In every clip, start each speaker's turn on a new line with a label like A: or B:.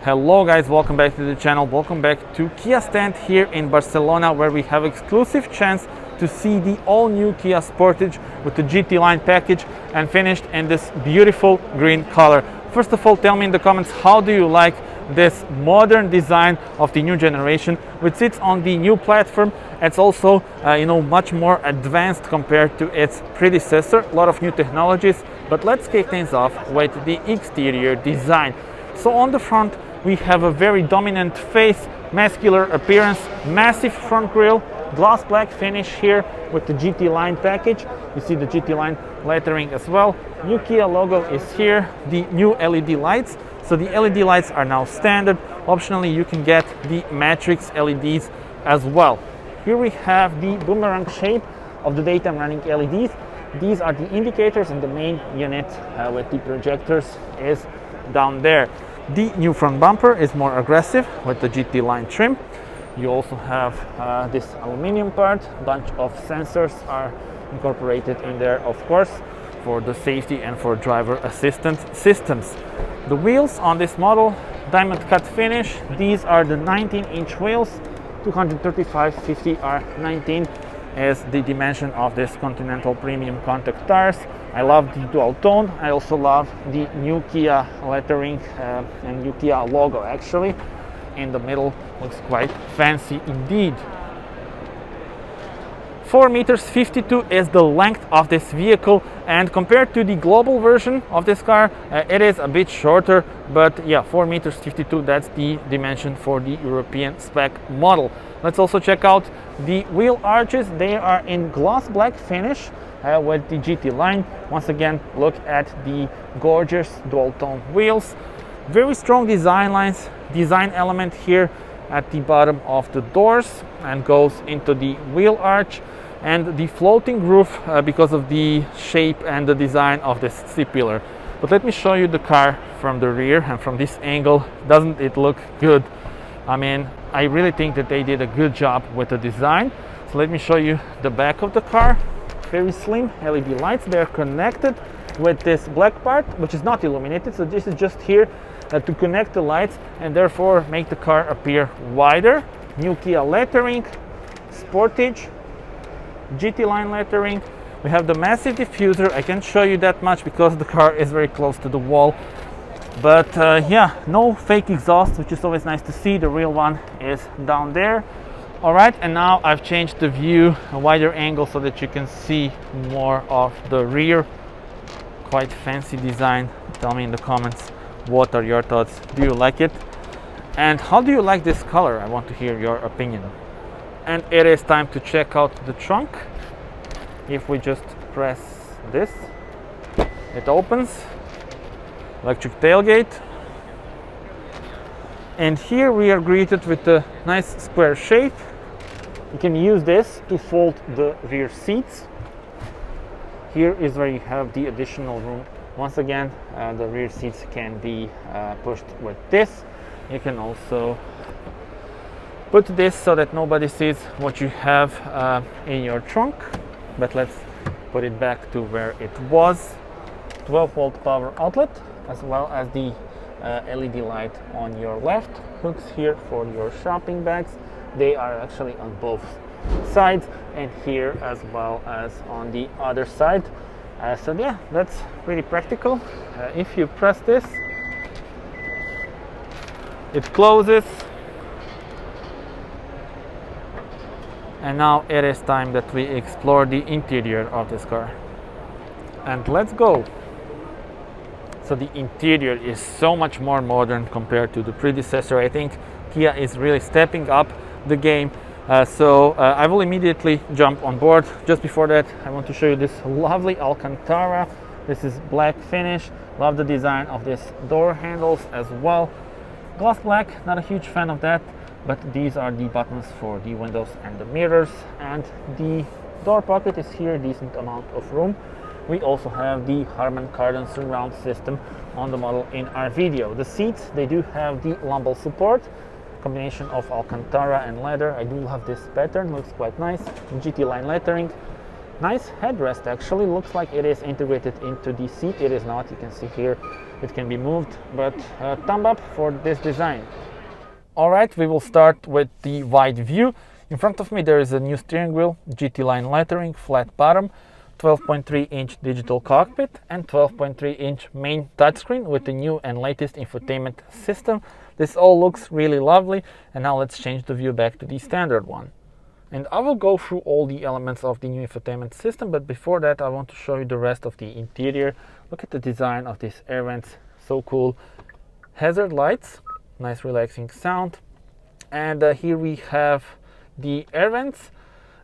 A: Hello guys, welcome back to the channel. Welcome back to Kia stand here in Barcelona, where we have exclusive chance to see the all-new Kia Sportage with the GT-Line package and finished in this beautiful green color. First of all, tell me in the comments, how do you like this modern design of the new generation, which sits on the new platform? It's also much more advanced compared to its predecessor. A lot of new technologies, but let's kick things off with the exterior design. So on the front we have a very dominant face, muscular appearance, massive front grille, gloss black finish here with the GT-Line package. You see the GT-Line lettering as well. New Kia logo is here, the new LED lights. So the LED lights are now standard. Optionally, you can get the matrix LEDs as well. Here we have the boomerang shape of the daytime running LEDs. These are the indicators, and the main unit with the projectors is down there. The new front bumper is more aggressive with the GT-Line trim. You also have this aluminum part. Bunch of sensors are incorporated in there, of course, for the safety and for driver assistance systems. The wheels on this model, diamond cut finish. These are the 19-inch wheels. 235/50 R19 is the dimension of this Continental Premium Contact tires. I love the dual tone. I also love the new Kia lettering and new Kia logo actually in the middle. Looks quite fancy indeed. 4.52 meters is the length of this vehicle, and compared to the global version of this car, it is a bit shorter, but yeah, 4.52 meters, that's the dimension for the European spec model. Let's also check out the wheel arches. They are in gloss black finish with the GT-Line. Once again, look at the gorgeous dual tone wheels. Very strong design lines, design element here at the bottom of the doors and goes into the wheel arch, and the floating roof because of the shape and the design of this C-pillar. But let me show you the car from the rear, and from this angle, doesn't it look good? I mean, I really think that they did a good job with the design. So let me show you the back of the car. Very slim LED lights. They're connected with this black part, which is not illuminated. So this is just here to connect the lights and therefore make the car appear wider. New Kia lettering, Sportage, GT-Line lettering. We have the massive diffuser. I can't show you that much because the car is very close to the wall. But yeah, no fake exhaust, which is always nice to see. The real one is down there. All right, and now I've changed the view, a wider angle, so that you can see more of the rear. Quite fancy design. Tell me in the comments, what are your thoughts? Do you like it? And how do you like this color? I want to hear your opinion. And it is time to check out the trunk. If we just press this, it opens. Electric tailgate. And here we are greeted with a nice square shape. You can use this to fold the rear seats. Here is where you have the additional room. Once again, the rear seats can be pushed with this. You can also put this so that nobody sees what you have in your trunk. But let's put it back to where it was. 12-volt power outlet, as well as the LED light on your left. Hooks here for your shopping bags. They are actually on both sides, and here as well as on the other side. So yeah, that's pretty practical. If you press this, it closes. And now it is time that we explore the interior of this car. And let's go. So the interior is so much more modern compared to the predecessor. I think Kia is really stepping up the game. So I will immediately jump on board. Just before that, I want to show you this lovely Alcantara. This is black finish. Love the design of this door handles as well. Gloss black, not a huge fan of that, but these are the buttons for the windows and the mirrors. And the door pocket is here, decent amount of room. We also have the Harman Kardon surround system on the model in our video. The seats, they do have the lumbar support, combination of Alcantara and leather. I do love this pattern, looks quite nice. GT-Line lettering. Nice headrest, actually. Looks like it is integrated into the seat. It is not. You can see here it can be moved, but thumb up for this design. Alright, we will start with the wide view. In front of me there is a new steering wheel, GT-Line lettering, flat bottom, 12.3-inch digital cockpit and 12.3-inch main touchscreen with the new and latest infotainment system. This all looks really lovely, and now let's change the view back to the standard one. And I will go through all the elements of the new infotainment system, but before that I want to show you the rest of the interior. Look at the design of these air vents, so cool. Hazard lights, nice relaxing sound. And here we have the air vents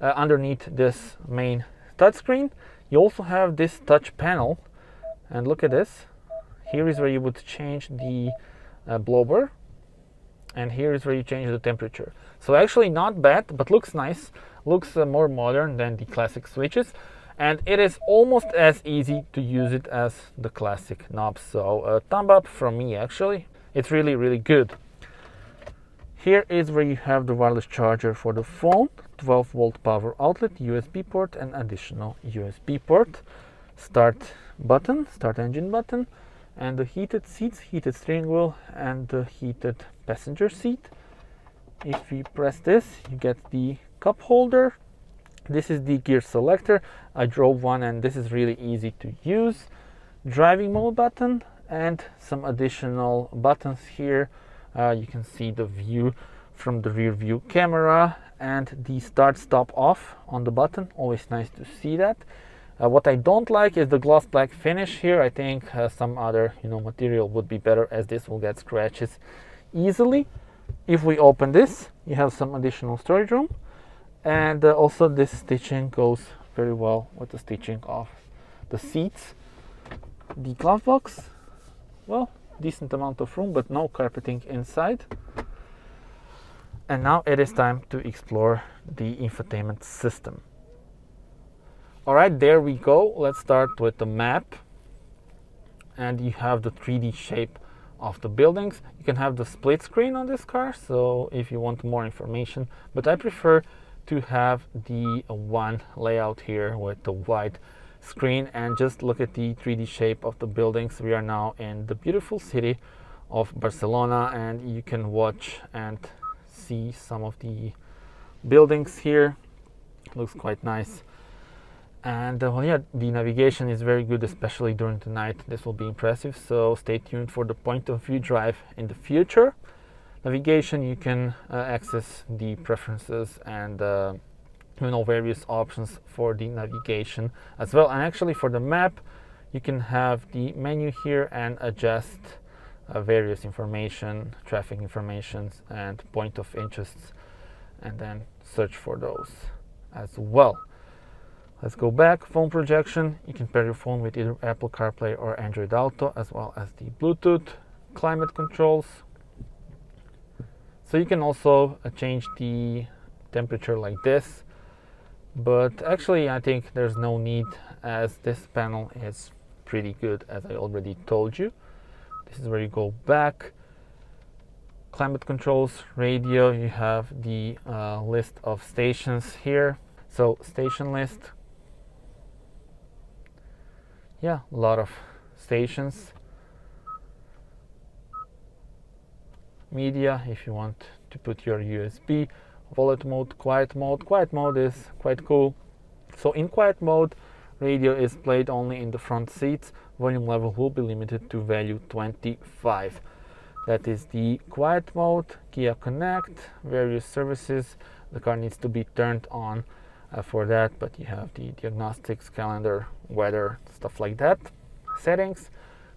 A: underneath this main touchscreen. You also have this touch panel, and look at this. Here is where you would change the blower, and here is where you change the temperature. So actually not bad, but looks nice. Looks more modern than the classic switches, and it is almost as easy to use it as the classic knobs. So thumb up from me, actually. It's really good. Here is where you have the wireless charger for the phone, 12-volt power outlet, USB port and additional USB port. Start button, start engine button, and the heated seats, heated steering wheel and the heated passenger seat. If we press this, you get the cup holder. This is the gear selector. I drove one and this is really easy to use. Driving mode button and some additional buttons here. You can see the view from the rear view camera and the start stop off on the button. Always nice to see that. What I don't like is the gloss black finish here. I think some other material would be better, as this will get scratches easily. If we open this, you have some additional storage room, and also this stitching goes very well with the stitching of the seats. The glove box, well, decent amount of room, but no carpeting inside. And now it is time to explore the infotainment system. Alright, there we go. Let's start with the map. And you have the 3D shape of the buildings. You can have the split screen on this car, so if you want more information, but I prefer to have the one layout here with the wide screen. And just look at the 3D shape of the buildings. We are now in the beautiful city of Barcelona, and you can watch and see some of the buildings here. Looks quite nice. And well, yeah, the navigation is very good, especially during the night. This will be impressive, so stay tuned for the point of view drive in the future. Navigation, you can access the preferences and various options for the navigation as well. And actually for the map, you can have the menu here and adjust various information, traffic informations and point of interests, and then search for those as well. Let's go back. Phone projection. You can pair your phone with either Apple CarPlay or Android Auto, as well as the Bluetooth. Climate controls. So you can also change the temperature like this, but actually I think there's no need, as this panel is pretty good, as I already told you. This is where you go back. Climate controls, radio. You have the list of stations here. So station list. Yeah, a lot of stations. Media, if you want to put your USB. Wallet mode, quiet mode. Quiet mode is quite cool. So in quiet mode, radio is played only in the front seats. Volume level will be limited to value 25. That is the quiet mode. Kia Connect, various services. The car needs to be turned on for that, but you have the diagnostics, calendar, weather, stuff like that. Settings.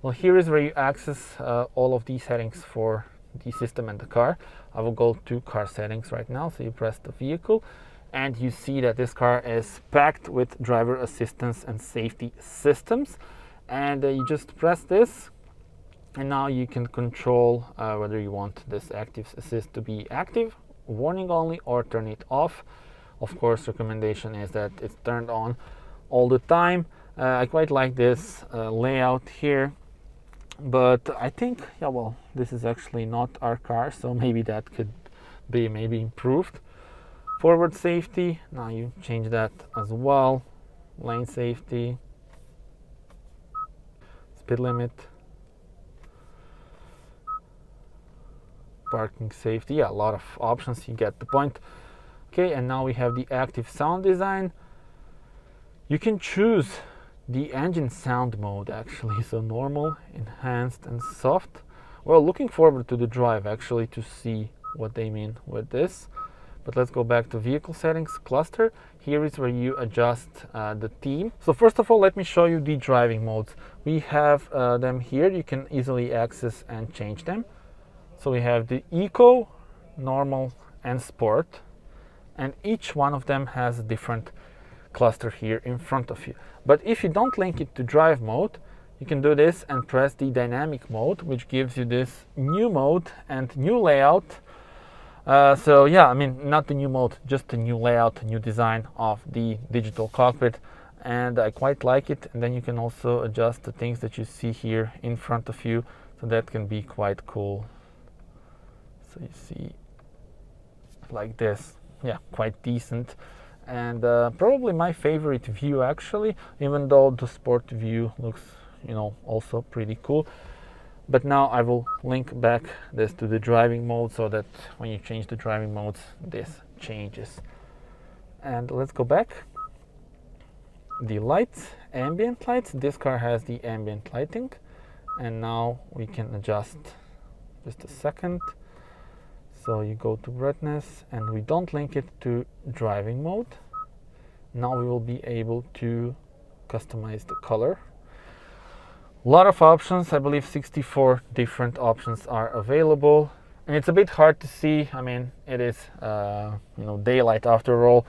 A: Well, here is where you access all of these settings for the system and the car. I will go to car settings right now. So you press the vehicle and you see that this car is packed with driver assistance and safety systems, and you just press this and now you can control whether you want this active assist to be active, warning only, or turn it off. Of course, recommendation is that it's turned on all the time. I quite like this layout here, but I think, yeah, well, this is actually not our car, so maybe that could be maybe improved. Forward safety, now you change that as well. lane safety, speed limit, parking safety. Yeah, a lot of options, you get the point. Okay, and now we have the active sound design. You can choose the engine sound mode actually, so normal, enhanced, and soft. Well, looking forward to the drive actually to see what they mean with this. But let's go back to vehicle settings, cluster. Here is where you adjust the theme. So first of all, let me show you the driving modes. We have them here. You can easily access and change them. So we have the Eco, Normal, and Sport. And each one of them has a different cluster here in front of you. But if you don't link it to drive mode, you can do this and press the dynamic mode, which gives you this new mode and new layout. So yeah, I mean, not the new mode, just the new layout, new design of the digital cockpit, and I quite like it. And then you can also adjust the things that you see here in front of you, so that can be quite cool. So you see like this, yeah, quite decent. And probably my favorite view actually, even though the sport view looks, you know, also pretty cool. But now I will link back this to the driving mode, so that when you change the driving modes, this changes. And let's go back. The lights, ambient lights. This car has the ambient lighting. And now we can adjust, just a second. So you go to brightness, and we don't link it to driving mode. Now we will be able to customize the color. A lot of options, I believe 64 different options are available, and it's a bit hard to see. I mean, it is you know, daylight after all,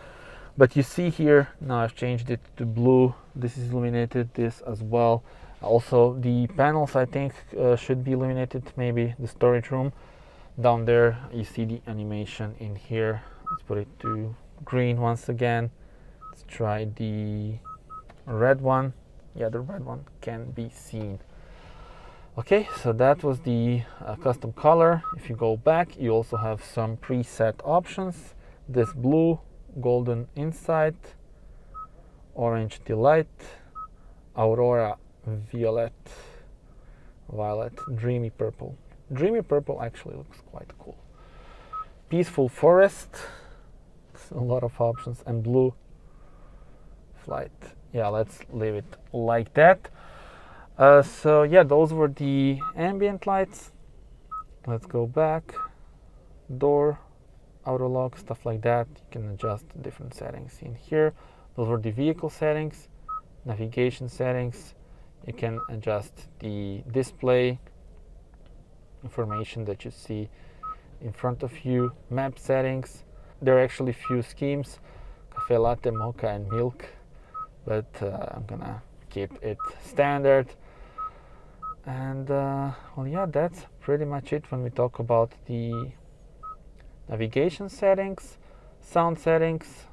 A: but you see here now I've changed it to blue. This is illuminated, this as well. Also the panels, I think, should be illuminated. Maybe the storage room down there, you see the animation in here. Let's put it to green once again. Let's try the red one. Yeah, the red one can be seen. Okay, so that was the custom color. If you go back, you also have some preset options. This blue, golden insight, orange delight, aurora violet, violet, dreamy purple. Dreamy purple actually looks quite cool. Peaceful forest, a lot of options, and blue flight. Yeah, let's leave it like that. So yeah, those were the ambient lights. Let's go back. Door, auto lock, stuff like that. You can adjust different settings in here. Those were the vehicle settings, navigation settings. You can adjust the display information that you see in front of you. Map settings. There are actually few schemes: cafe latte, mocha, and milk. But I'm gonna keep it standard. And well, yeah, that's pretty much it when we talk about the navigation settings. Sound settings,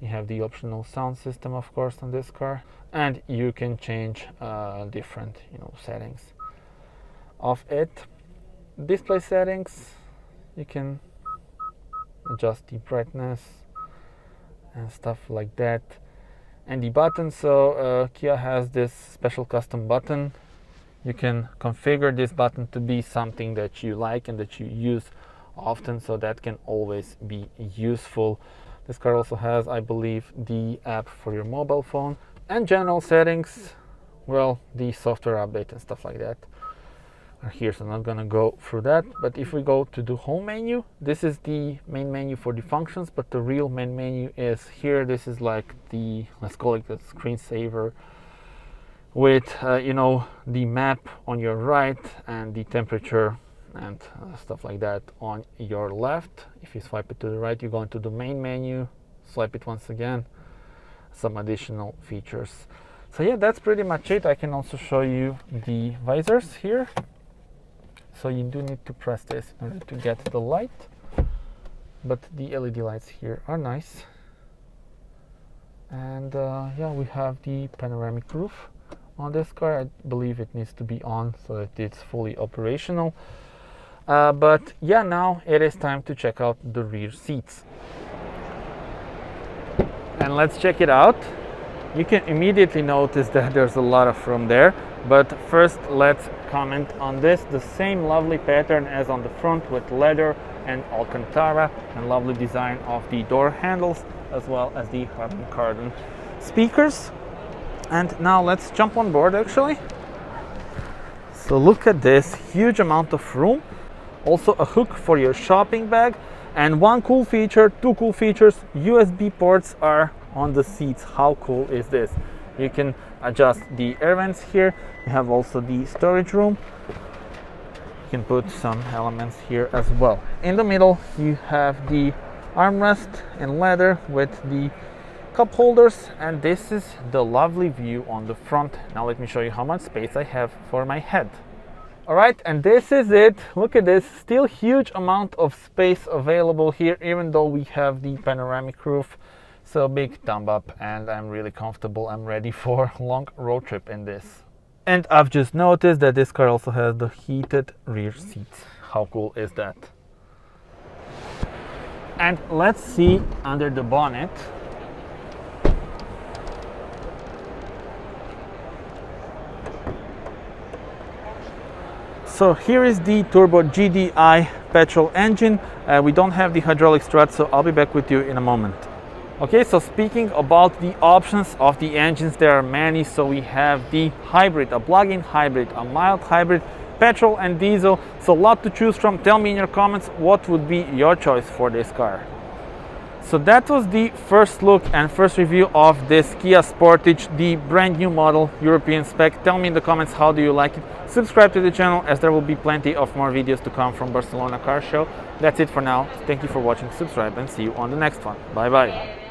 A: you have the optional sound system, of course, on this car, and you can change different, you know, settings of it. Display settings, you can adjust the brightness and stuff like that. And the button, so Kia has this special custom button. You can configure this button to be something that you like and that you use often, so that can always be useful. This car also has, I believe, the app for your mobile phone. And general settings, well, the software update and stuff like that are here, so I'm not gonna go through that. But if we go to the home menu, this is the main menu for the functions, but the real main menu is here. This is like the, let's call it the screensaver, with you know, the map on your right and the temperature and stuff like that on your left. If you swipe it to the right, you go into the main menu, swipe it once again, some additional features. So yeah, that's pretty much it. I can also show you the visors here. So you do need to press this in order to get the light, but the LED lights here are nice. And yeah, we have the panoramic roof on this car. I believe it needs to be on so that it's fully operational. But yeah, now it is time to check out the rear seats. and let's check it out. You can immediately notice that there's a lot of room there, but first let's comment on this. The same lovely pattern as on the front with leather and Alcantara, and lovely design of the door handles as well as the carbon speakers. And now let's jump on board actually. So look at this huge amount of room, also a hook for your shopping bag, and one cool feature, two cool features, USB ports are on the seats. How cool is this? You can adjust the air vents here. You have also the storage room. You can put some elements here as well. In the middle you have the armrest in leather with the cup holders, and this is the lovely view on the front. Now let me show you how much space I have for my head. Alright, and this is it. Look at this, still huge amount of space available here, even though we have the panoramic roof. So big thumb up, and I'm really comfortable. I'm ready for a long road trip in this. And I've just noticed that this car also has the heated rear seats. How cool is that? And let's see under the bonnet. So here is the turbo GDI petrol engine. We don't have the hydraulic strut, so I'll be back with you in a moment. Okay, so speaking about the options of the engines, there are many. So we have the hybrid, a plug-in hybrid, a mild hybrid, petrol and diesel. So a lot to choose from. Tell me in your comments what would be your choice for this car. So that was the first look and first review of this Kia Sportage, the brand new model, European spec. Tell me in the comments how do you like it. Subscribe to the channel, as there will be plenty of more videos to come from Barcelona Car Show. That's it for now. Thank you for watching, subscribe, and see you on the next one. Bye bye.